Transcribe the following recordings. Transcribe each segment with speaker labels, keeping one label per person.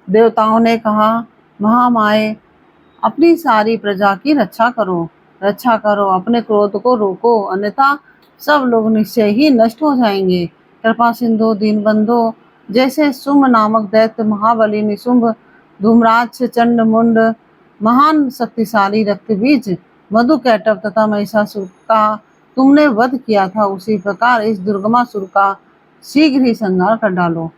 Speaker 1: देवताओं ने कहा, महामाए, अपनी सारी प्रजा की रक्षा करो, अपने क्रोध को रोको, अन्यथा सब लोग निश्चय ही नष्ट हो जाएंगे। कृपा सिंधु दीनबंधो, जैसे शुंभ नामक दैत्य, महाबली निशुंभ, धूम्राक्ष, चंड मुंड, महान शक्तिशाली रक्तबीज, मधु कैटव तथा महिषासुर का तुमने वध किया था, उसी प्रकार इस दुर्गमासुर का शीघ्र ही संहार कर डालो।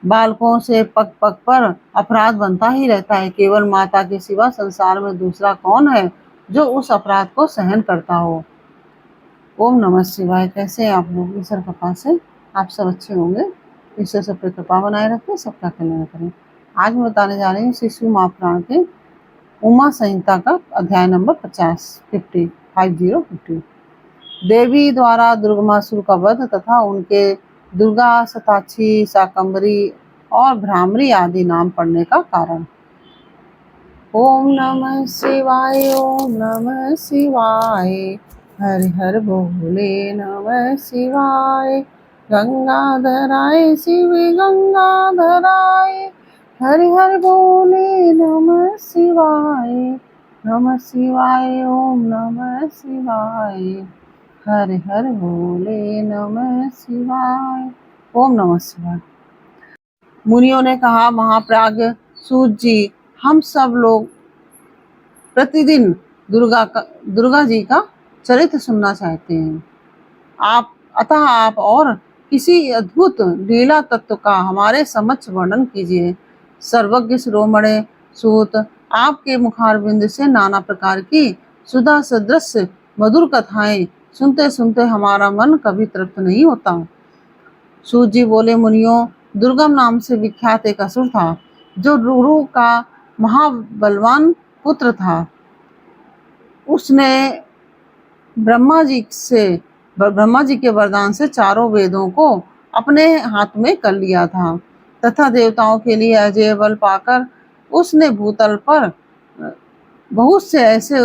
Speaker 1: बालकों से पग पग पर अपराध बनता ही रहता है। केवल माता के सिवा संसार में दूसरा कौन है जो उस अपराध को सहन करता हो। ओम नमः शिवाय। कैसे हैं आप लोग? ईश्वर कृपा से आप सब अच्छे होंगे। ईश्वर सब पे कृपा बनाए रखें, सबका कल्याण करें। आज मैं बताने जा रही हूँ शिशु महापुराण के उमा संहिता का अध्याय नंबर 50। देवी द्वारा दुर्गमासुर का वध तथा उनके दुर्गा, शताक्षी, शाकंभरी और भ्रामरी आदि नाम पड़ने का कारण। ओम नमः शिवाय, ओम नमः शिवाय, हर हर बोले नमः शिवाय। गंगाधराय शिव गंगाधराय, हर हर बोले नमः शिवाय। नमः शिवाय, ओम नमः शिवाय, हर हर बोले नमः शिवाय। ओम नमः शिवाय। मुनियों ने कहा, महाप्राग सूत जी, हम सब लोग प्रतिदिन दुर्गा जी का चरित्र सुनना चाहते हैं। आप और किसी अद्भुत लीला तत्व का हमारे समक्ष वर्णन कीजिए। सर्वज्ञ शिरोमणि सूत, आपके मुखारविंद से नाना प्रकार की सुधा सदृश मधुर कथाएं सुनते सुनते हमारा मन कभी तृप्त नहीं होता। सूत जी बोले, मुनियों, दुर्गम नाम से विख्यात एक असुर था जो रुरु का महाबलवान पुत्र था। उसने ब्रह्मा जी के वरदान से चारों वेदों को अपने हाथ में कर लिया था तथा देवताओं के लिए अजय बल पाकर उसने भूतल पर बहुत से ऐसे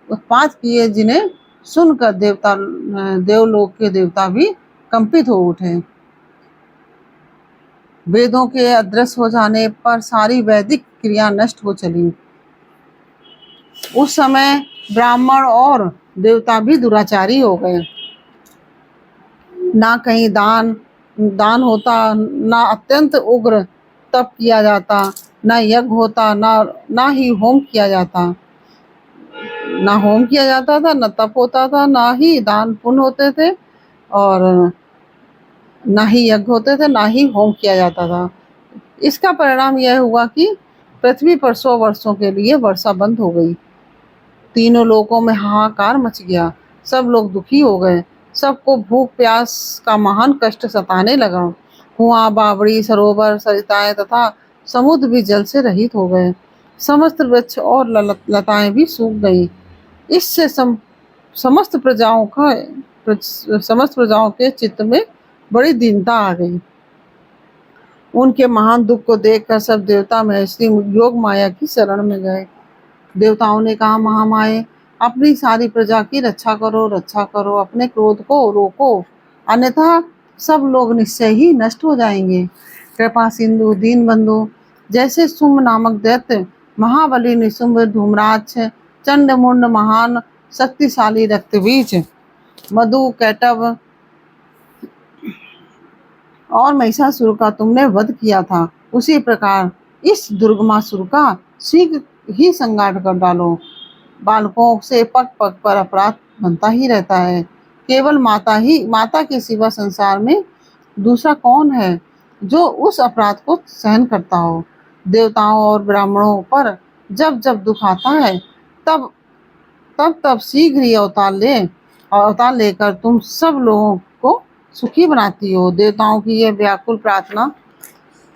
Speaker 1: उत्पात किए जिन्हें सुनकर देवलोक के देवता भी कंपित हो उठे। वेदों के अदृश्य हो जाने पर सारी वैदिक क्रिया नष्ट हो चली। उस समय ब्राह्मण और देवता भी दुराचारी हो गए। ना कहीं दान होता, ना अत्यंत उग्र तप किया जाता, ना यज्ञ होता, ना ही होम किया जाता। ना होम किया जाता था, ना तप होता था, ना ही दान पुण्य होते थे, और ना ही यज्ञ होते थे, ना ही होम किया जाता था। इसका परिणाम यह हुआ कि पृथ्वी पर 100 वर्षों के लिए वर्षा बंद हो गई। तीनों लोकों में हाहाकार मच गया। सब लोग दुखी हो गए। सबको भूख प्यास का महान कष्ट सताने लगा। कुआं, बावड़ी, सरोवर, सरिताएं तथा समुद्र भी जल से रहित हो गए। समस्त वृक्ष और लताएं भी सूख गई। इससे समस्त प्रजाओं के चित्त में बड़ी दीनता आ गई। उनके महान दुख को देखकर सब देवता महेश्वरी योग माया की शरण में गए। देवताओं ने कहा, महामाए, अपनी सारी प्रजा की रक्षा करो, अपने क्रोध को रोको, अन्यथा सब लोग निश्चय ही नष्ट हो जाएंगे। कृपा सिंधु दीनबंधु, जैसे शुंभ नामक दैत्य, महाबली निशुंभ, धूम्राक्ष, चंड मुंड, महान शक्तिशाली रक्तबीज, मधु कैटव और महिषासुर का तुमने वध किया था, उसी प्रकार इस दुर्गमासुर का शीघ्र ही संहार कर डालो। बालकों से पग पग पर अपराध बनता ही रहता है। केवल माता के सिवा संसार में दूसरा कौन है जो उस अपराध को सहन करता हो। देवताओं और ब्राह्मणों पर जब जब दुख आता है तब तब शीघ्र ही अवतार लेकर तुम सब लोगों को सुखी बनाती हो। देवताओं की यह व्याकुल प्रार्थना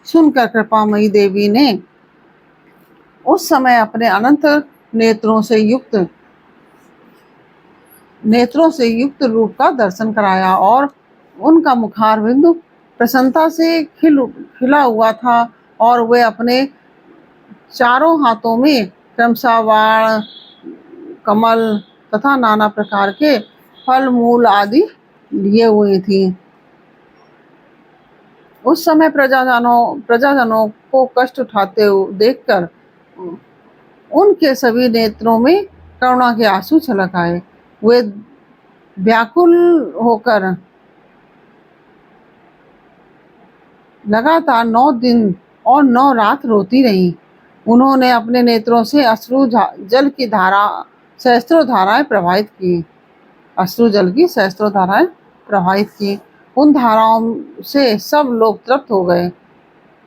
Speaker 1: सुनकर कृपामयी देवी ने उस समय अपने अनंत नेत्रों से युक्त रूप का दर्शन कराया और उनका मुखारविंद प्रसन्नता से खिला हुआ था और वे अपने चारों हाथों में क्रमशः बाण, कमल तथा नाना प्रकार के फल मूल आदि लिए हुए थी। उस समय प्रजाजनों को कष्ट उठाते हुए देखकर उनके सभी नेत्रों में करुणा के आंसू छलक आए। वे व्याकुल होकर लगातार 9 दिन और 9 रात रोती रहीं। उन्होंने अपने नेत्रों से जल की सहस्त्रों धाराएं प्रवाहित की। अश्रु जल की सहस्त्रों धाराएं प्रवाहित की। उन धाराओं से सब लोग तृप्त हो गए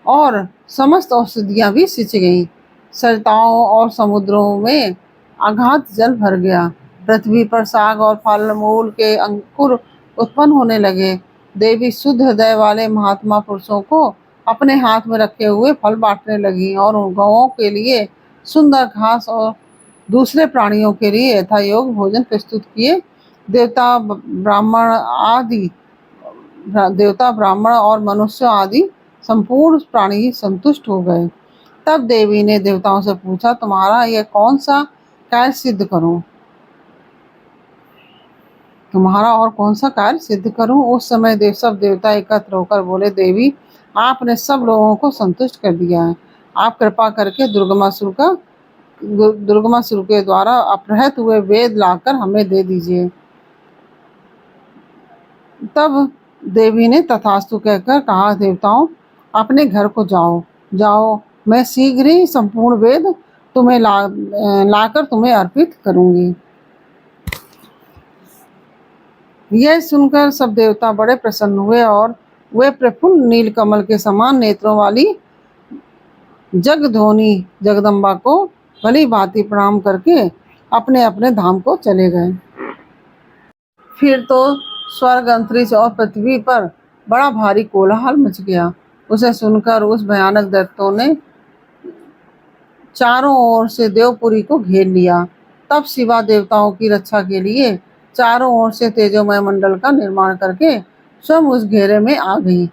Speaker 1: और समस्त औषधियां भी सिंच गईं। सरिताओं और समुद्रों में अगाध जल भर गया। पृथ्वी पर साग और फल मूल के अंकुर उत्पन्न होने लगे। देवी शुद्ध हृदय वाले महात्मा पुरुषों को अपने हाथ में रखे हुए फल बांटने लगी और उन गौओं के लिए सुंदर घास और दूसरे प्राणियों के लिए यथायोग्य भोजन प्रस्तुत किए। देवता ब्राह्मण और मनुष्य आदि संपूर्ण प्राणी संतुष्ट हो गए। तब देवी ने देवताओं से पूछा, तुम्हारा यह कौन सा कार्य सिद्ध करूं? तुम्हारा और कौन सा कार्य सिद्ध करूं? उस समय सब देवता एकत्र होकर बोले, देवी आपने सब लोगों को संतुष्ट कर दिया है। आप कृपा करके दुर्गमासुर के द्वारा अपहृत हुए वेद लाकर हमें दे दीजिए। तब देवी ने तथास्तु कहकर कहा, देवताओं अपने घर को जाओ, मैं शीघ्र ही संपूर्ण वेद तुम्हें लाकर तुम्हें अर्पित करूंगी। यह सुनकर सब देवता बड़े प्रसन्न हुए और वे प्रफुल्ल नीलकमल के समान नेत्रों वाली जगधोनी जगदम्बा को भली भांति प्रणाम करके अपने अपने धाम को चले गए। फिर तो स्वर्ग, अंतरिक्ष और पृथ्वी पर बड़ा भारी कोलाहल मच गया। उसे सुनकर उस भयानक दैत्यों ने चारों ओर से देवपुरी को घेर लिया। तब शिवा देवताओं की रक्षा के लिए चारों ओर से तेजोमय मंडल का निर्माण करके स्वयं उस घेरे में आ गई।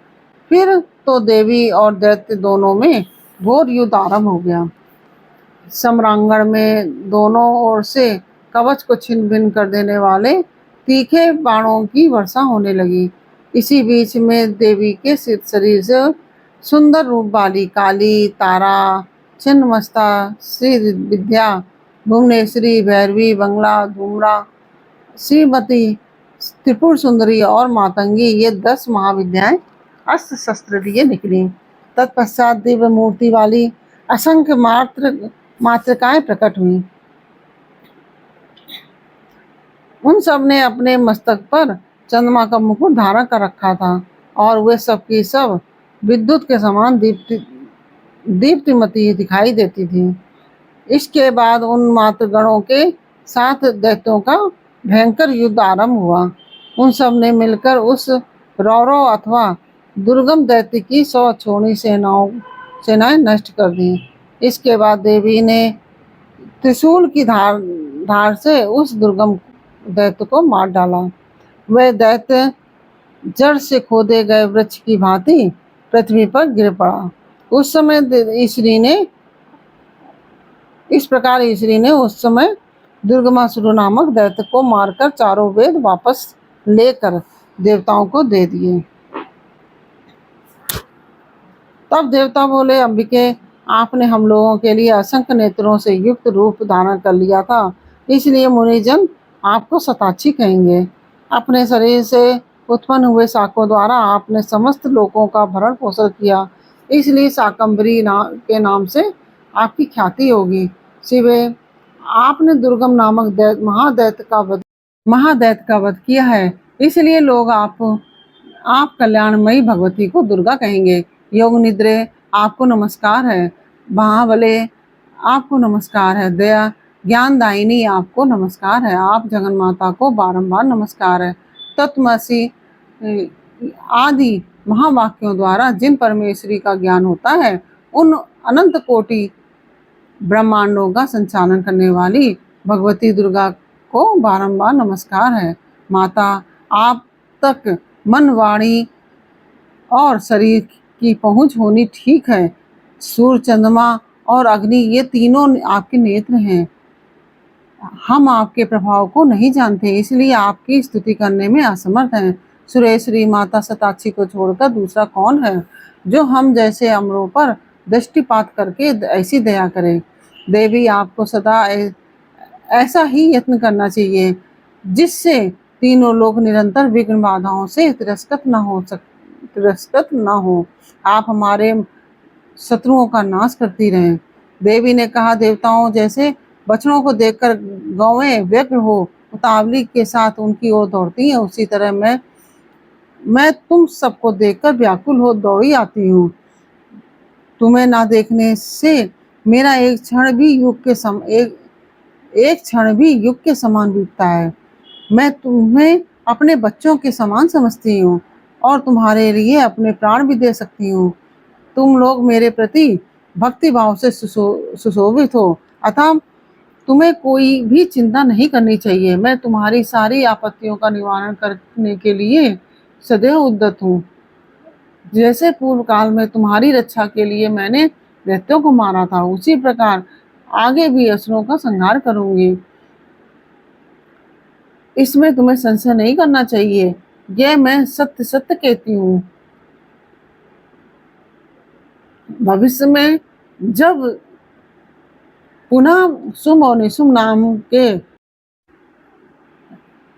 Speaker 1: फिर तो देवी और दैत्य दोनों में घोर युद्ध आरंभ हो गया। सम्रांगण में दोनों ओर से कवच को छिन्न भिन्न कर देने वाले तीखे बाणों की वर्षा होने लगी। इसी बीच में देवी के शरीर से सुंदर रूप वाली काली, तारा, छिन्नमस्ता, श्री विद्या, भुवनेश्वरी, भैरवी, बंगला, धूम्रा, श्रीमती, त्रिपुर सुंदरी और मातंगी, ये 10 महाविद्याएं अस्त्र शस्त्र लिए निकली। तत्पश्चात दिव्य मूर्ति वाली असंख्य मातृकाएं प्रकट हुई। उन सब ने अपने मस्तक पर चंद्रमा का मुकुट धारण कर रखा था और वे सब की सब विद्युत के समान दीप्तिमती दिखाई देती थी। इसके बाद उन मातृगणों के साथ दैत्यों का भयंकर युद्ध आरंभ हुआ। उन सब ने मिलकर उस रौरव अथवा दुर्गम दैत्य की 100 छोड़ी सेनाएं नष्ट कर दी। इसके बाद देवी ने त्रिशूल की धार से उस दुर्गम दैत्य को मार डाला। वह दैत्य जड़ से खोदे गए वृक्ष की भांति पृथ्वी पर गिर पड़ा। उस समय ईश्वरी ने उस समय दुर्गमासुर नामक दैत्य को मारकर चारों वेद वापस लेकर देवताओं को दे दिए। तब देवता बोले, अंबिके आपने हम लोगों के लिए असंख्य नेत्रों से युक्त रूप धारण कर लिया था, इसलिए मुनिजन आपको शताक्षी कहेंगे। अपने शरीर से उत्पन्न हुए शाकों द्वारा आपने समस्त लोगों का भरण पोषण किया, इसलिए शाकंभरी के नाम से आपकी ख्याति होगी। शिवे आपने दुर्गम नामक महादैत्य का वध किया है, इसलिए लोग आप कल्याणमयी भगवती को दुर्गा कहेंगे। योग निद्रे आपको नमस्कार है। महाबले आपको नमस्कार है। दया ज्ञानदायिनी आपको नमस्कार है। आप जगन माता को बारंबार नमस्कार है। तत्वमसि आदि महावाक्यों द्वारा जिन परमेश्वरी का ज्ञान होता है, उन अनंत कोटि ब्रह्मांडों का संचालन करने वाली भगवती दुर्गा को बारंबार नमस्कार है। माता आप तक मन, वाणी और शरीर की पहुंच होनी ठीक है। सूर्य, चंद्रमा और अग्नि ये तीनों आपके नेत्र हैं। हम आपके प्रभाव को नहीं जानते, इसलिए आपकी स्तुति करने में असमर्थ हैं। सुरेश्वरी माता शताक्षी को छोड़कर दूसरा कौन है जो हम जैसे अमरों पर दृष्टिपात करके ऐसी दया करे। देवी आपको सदा ऐसा ही यत्न करना चाहिए जिससे तीनों लोग निरंतर विघ्न बाधाओं से तिरस्कृत न हो। आप हमारे शत्रुओं का नाश करती रहें। देवी ने कहा, देवताओं जैसे बछड़ों को देखकर गौएं व्यग्र हो उतावली के साथ उनकी ओर दौड़ती हैं, उसी तरह मैं तुम सबको देखकर व्याकुल हो दौड़ी आती हूँ। तुम्हें ना देखने से मेरा एक क्षण भी युग के समान बीतता है। मैं तुम्हें अपने बच्चों के समान समझती हूँ और तुम्हारे लिए अपने प्राण भी दे सकती हूँ। तुम लोग मेरे प्रति भक्ति भाव से सुशोभित हो, अतः तुम्हें कोई भी चिंता नहीं करनी चाहिए। मैं तुम्हारी सारी आपत्तियों का निवारण करने के लिए सदैव उद्यत हूँ। जैसे पूर्व काल में तुम्हारी रक्षा के लिए मैंने दैत्यों को मारा था, उसी प्रकार आगे भी असुरों का संहार करूंगी। इसमें तुम्हें संशय नहीं करना चाहिए। यह मैं सत्य सत्य कहती हूँ। भविष्य में जब पुनः शुंभ और निशुंभ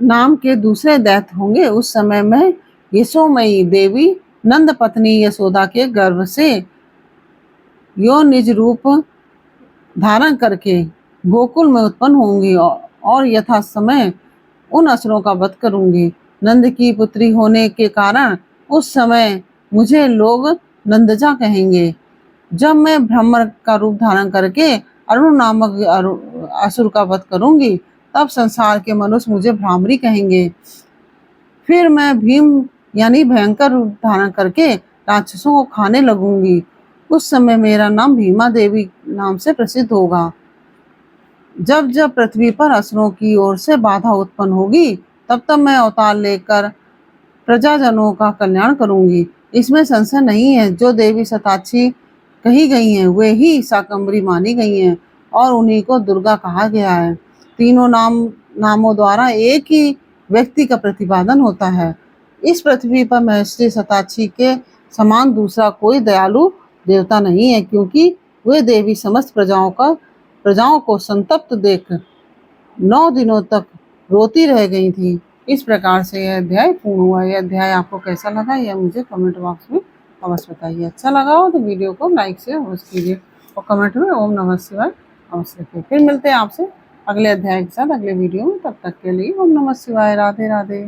Speaker 1: नाम के दूसरे दैत्य होंगे, उस समय मैं यशोमयी देवी नंद पत्नी यशोदा के गर्भ से यो निज रूप धारण करके गोकुल में उत्पन्न होंगी और यथा समय उन असुरों का वध करूंगी। नंद की पुत्री होने के कारण उस समय मुझे लोग नंदजा कहेंगे। जब मैं ब्रह्म का रूप धारण करके अरुण नामक असुर का वध करूंगी, तब संसार के मनुष्य मुझे भ्रामरी कहेंगे। फिर मैं भीम यानी भयंकर रूप धारण करके राक्षसों को खाने लगूंगी। उस समय मेरा नाम भीमा देवी नाम से प्रसिद्ध होगा। जब जब पृथ्वी पर असुरों की ओर से बाधा उत्पन्न होगी, तब तब मैं अवतार लेकर प्रजाजनों का कल्याण करूंगी। इसमें संशय नहीं है। जो देवी शताक्षी कही गई हैं, वे ही शाकंभरी मानी गई हैं और उन्हीं को दुर्गा कहा गया है। तीनों नामों द्वारा एक ही व्यक्ति का प्रतिपादन होता है। इस पृथ्वी पर महर्षि शताक्षी के समान दूसरा कोई दयालु देवता नहीं है, क्योंकि वे देवी समस्त प्रजाओं को संतप्त देख 9 दिनों तक रोती रह गई थी। इस प्रकार से यह अध्याय पूर्ण हुआ। यह अध्याय आपको कैसा लगा यह मुझे कमेंट बॉक्स में अवश्य बताइए। अच्छा लगा हो तो वीडियो को लाइक से अवश्य कीजिए और कमेंट में ओम नमः शिवाय अवश्य लिखिए। फिर मिलते हैं आपसे अगले अध्याय के साथ अगले वीडियो में। तब तक के लिए ओम नमः शिवाय। राधे राधे।